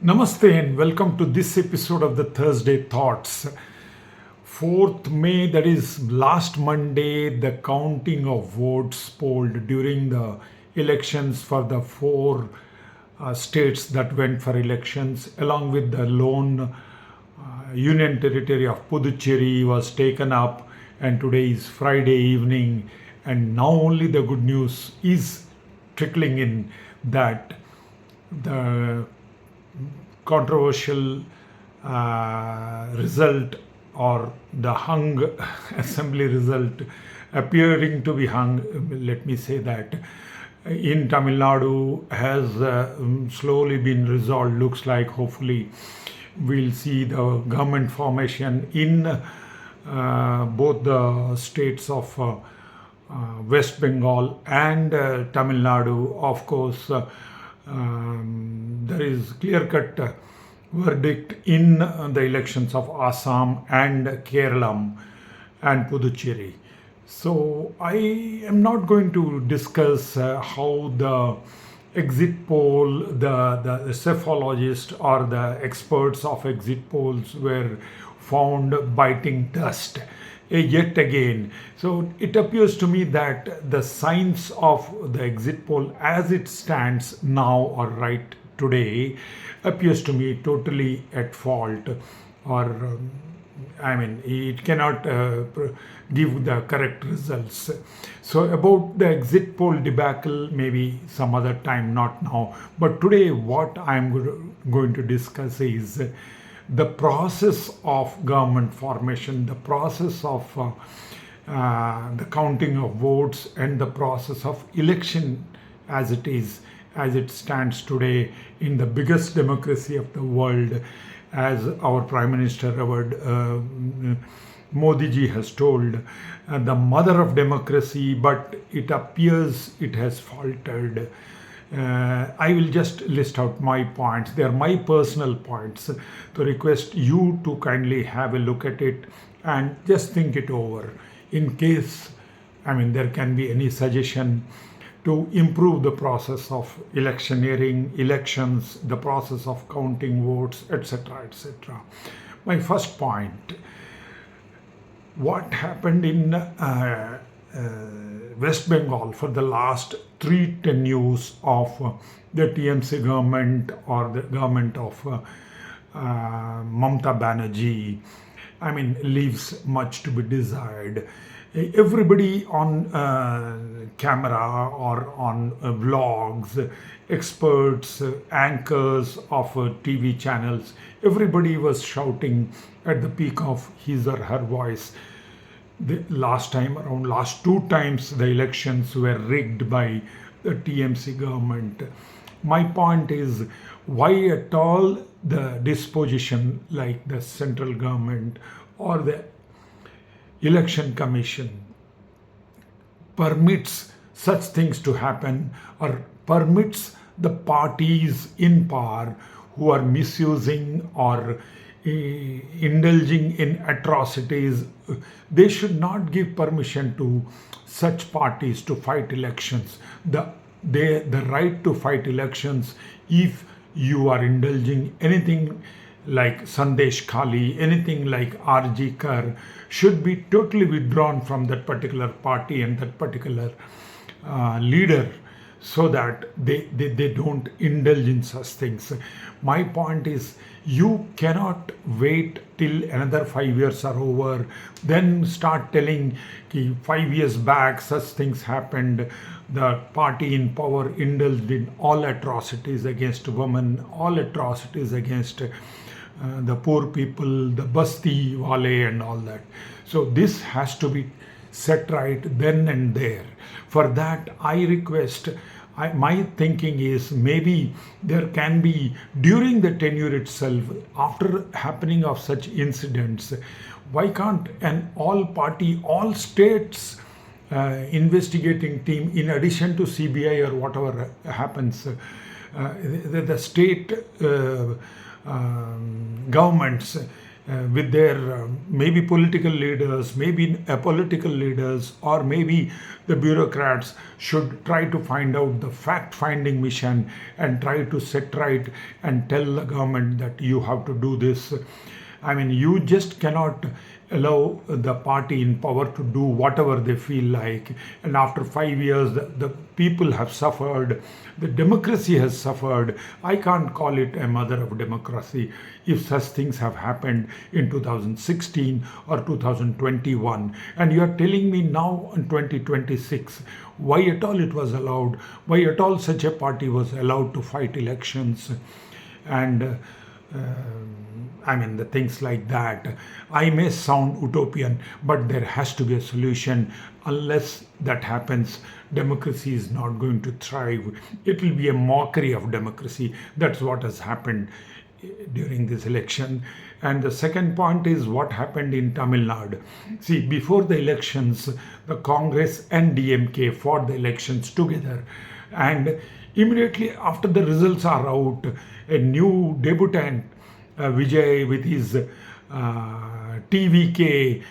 Namaste and welcome to this episode of the Thursday Thoughts. 4th May, that is last Monday, the counting of votes polled during the elections for the four states that went for elections, along with the lone Union Territory of Puducherry, was taken up, and today is Friday evening, and now only the good news is trickling in that the controversial result or the hung assembly result appearing to be hung, let me say that, in Tamil Nadu has slowly been resolved. Looks like hopefully we'll see the government formation in both the states of West Bengal and Tamil Nadu. Of course, there is clear-cut verdict in the elections of Assam and Kerala and Puducherry. So I am not going to discuss how the exit poll, the cephalologists or the experts of exit polls were found biting dust yet again. So it appears to me that the signs of the exit poll as it stands now or right today appears to me totally at fault, or it cannot give the correct results. So about the exit poll debacle, maybe some other time, not now. But today what I'm going to discuss is the process of government formation, the process of the counting of votes, and the process of election as it stands today in the biggest democracy of the world, as our Prime Minister, Modi ji, has told, the mother of democracy, but it appears it has faltered. I will just list out my points. They are my personal points. To request you to kindly have a look at it and just think it over. In case, there can be any suggestion to improve the process of electioneering, elections, the process of counting votes, etc., etc. My first point: what happened in West Bengal for the last 3 tenures of the TMC government or the government of Mamata Banerjee, leaves much to be desired. Everybody on camera or on vlogs, experts, anchors of TV channels, everybody was shouting at the peak of his or her voice. The last 2 times the elections were rigged by the TMC government. My point is, why at all the disposition like the central government or the election commission permits such things to happen, or permits the parties in power who are misusing or indulging in atrocities. They should not give permission to such parties to fight elections. The right to fight elections, if you are indulging anything like Sandesh Khali, anything like RG Kar, should be totally withdrawn from that particular party and that particular leader, so that they don't indulge in such things. My point is, you cannot wait till another 5 years are over, then start telling 5 years back such things happened. The party in power indulged in all atrocities against women, all atrocities against the poor people, the Basti Wale and all that. So this has to be set right then and there. For that, I request, my thinking is, maybe there can be, during the tenure itself, after happening of such incidents, why can't an all-party, all states investigating team, in addition to CBI or whatever happens, the state governments with their maybe political leaders, maybe apolitical leaders, or maybe the bureaucrats should try to find out the fact finding mission and try to set right and tell the government that you have to do this. I mean, you just cannot allow the party in power to do whatever they feel like. And after 5 years, the people have suffered, the democracy has suffered. I can't call it a mother of democracy if such things have happened in 2016 or 2021. And you are telling me now in 2026, why at all it was allowed, why at all such a party was allowed to fight elections. And I mean, the things like that. I may sound utopian, but there has to be a solution. Unless that happens, democracy is not going to thrive. It will be a mockery of democracy. That's what has happened during this election. And the second point is what happened in Tamil Nadu. See, before the elections, the Congress and DMK fought the elections together. And immediately after the results are out, a new debutant, Vijay, with his TVK,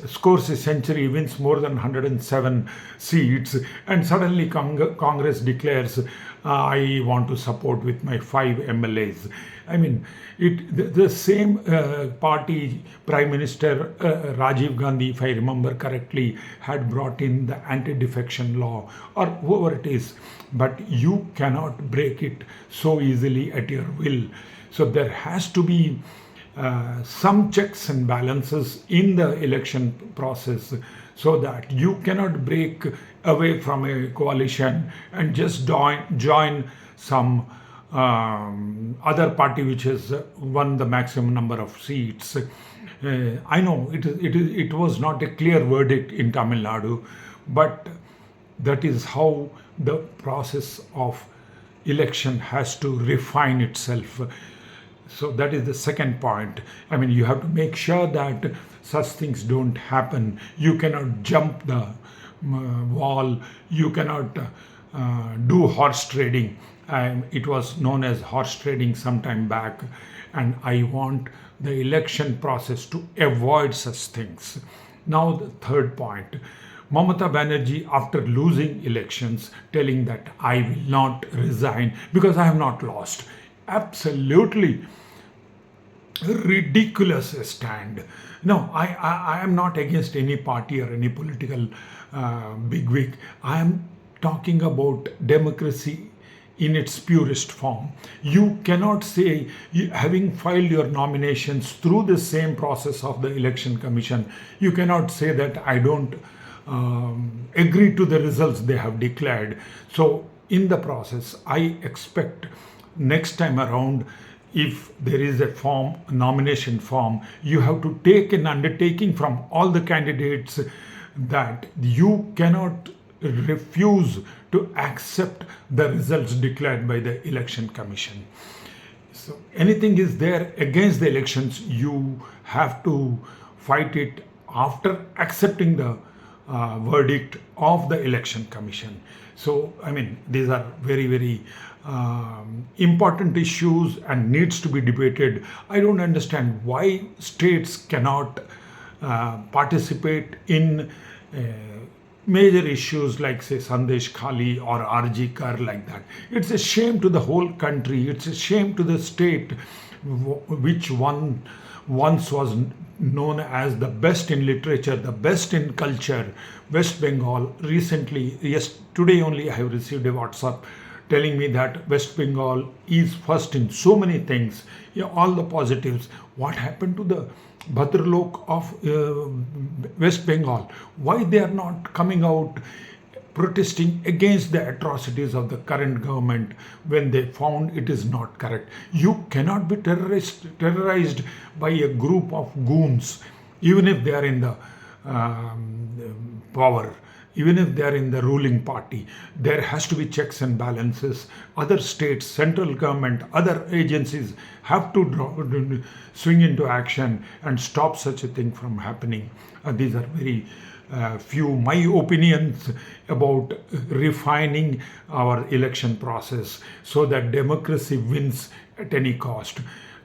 scores a century, wins more than 107 seats, and suddenly Congress declares, I want to support with my 5 MLAs. I mean, the same party Prime Minister Rajiv Gandhi, if I remember correctly, had brought in the anti-defection law, or whoever it is, but you cannot break it so easily at your will. So there has to be some checks and balances in the election process, so that you cannot break away from a coalition and just join some other party which has won the maximum number of seats. I know it was not a clear verdict in Tamil Nadu, but that is how the process of election has to refine itself. So that is the second point. I mean, you have to make sure that such things don't happen. You cannot jump the wall. You cannot do horse trading. It was known as horse trading some time back. And I want the election process to avoid such things. Now, the third point. Mamata Banerjee, after losing elections, telling that I will not resign because I have not lost. Absolutely ridiculous stand. No, I am not against any party or any political bigwig. I am talking about democracy in its purest form. You cannot say, having filed your nominations through the same process of the Election Commission, you cannot say that I don't agree to the results they have declared. So in the process, I expect next time around, if there is a nomination form, you have to take an undertaking from all the candidates that you cannot refuse to accept the results declared by the Election Commission. So anything is there against the elections, you have to fight it after accepting the verdict of the Election Commission. So, I mean, these are very, very important issues and needs to be debated. I don't understand why states cannot participate in major issues like, say, Sandesh Khali or RG Kar, like that. It's a shame to the whole country. It's a shame to the state which once was known as the best in literature, the best in culture, West Bengal. Recently, yes, today only I have received a WhatsApp telling me that West Bengal is first in so many things, all the positives. What happened to the Bhadralok of West Bengal? Why they are not coming out protesting against the atrocities of the current government when they found it is not correct? You cannot be terrorized by a group of goons, even if they are in the power, even if they are in the ruling party. There has to be checks and balances. Other states, central government, other agencies have to swing into action and stop such a thing from happening. These are very few my opinions about refining our election process so that democracy wins at any cost.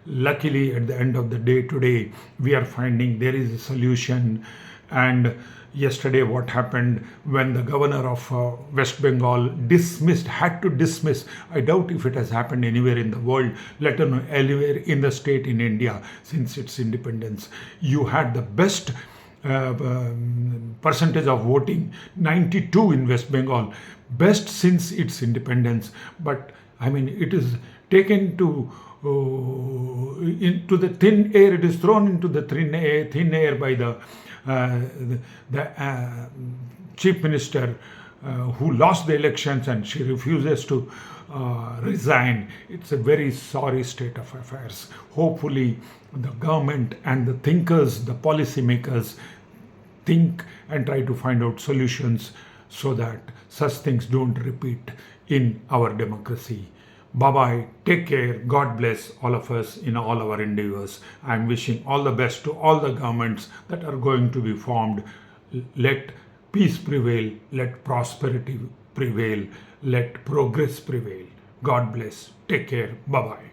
luckily, at the end of the day today, we are finding there is a solution. And yesterday, what happened when the governor of West Bengal had to dismiss, I doubt if it has happened anywhere in the world, let alone anywhere in the state in India since its independence. You had the best percentage of voting, 92 in West Bengal, best since its independence. But I mean, it is taken to into the thin air. It is thrown into the thin air by the chief minister who lost the elections, and she refuses to resign. It's a very sorry state of affairs. Hopefully, the government and the thinkers, the policy makers, think and try to find out solutions so that such things don't repeat in our democracy. Bye bye. Take care. God bless all of us in all our endeavors. I'm wishing all the best to all the governments that are going to be formed. Let peace prevail. Let prosperity prevail. Let progress prevail. God bless. Take care. Bye bye.